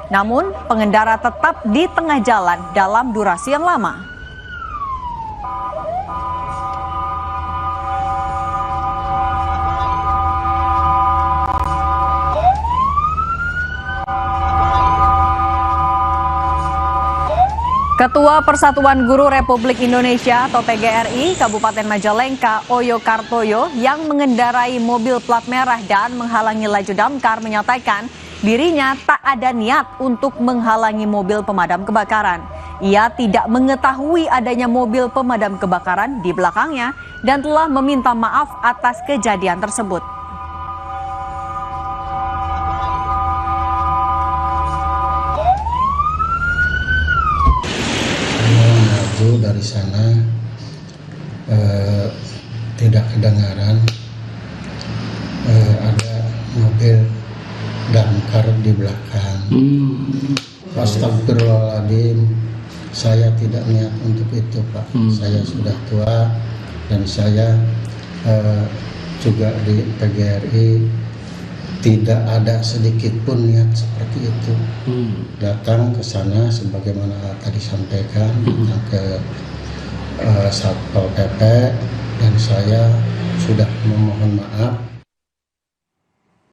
Namun, pengendara tetap di tengah jalan dalam durasi yang lama. Ketua Persatuan Guru Republik Indonesia atau PGRI Kabupaten Majalengka, Oyo Kartoyo, yang mengendarai mobil plat merah dan menghalangi laju damkar menyatakan dirinya tak ada niat untuk menghalangi mobil pemadam kebakaran. Ia tidak mengetahui adanya mobil pemadam kebakaran di belakangnya dan telah meminta maaf atas kejadian tersebut. Dari sana tidak kedengaran ada mobil damkar di belakang. Astagfirullahaladzim, saya tidak niat untuk itu, Pak. Saya sudah tua dan saya juga di PGRI tidak ada sedikit pun niat seperti itu. Datang ke sana sebagaimana tadi sampaikan, datang ke Satpol PP dan saya sudah memohon maaf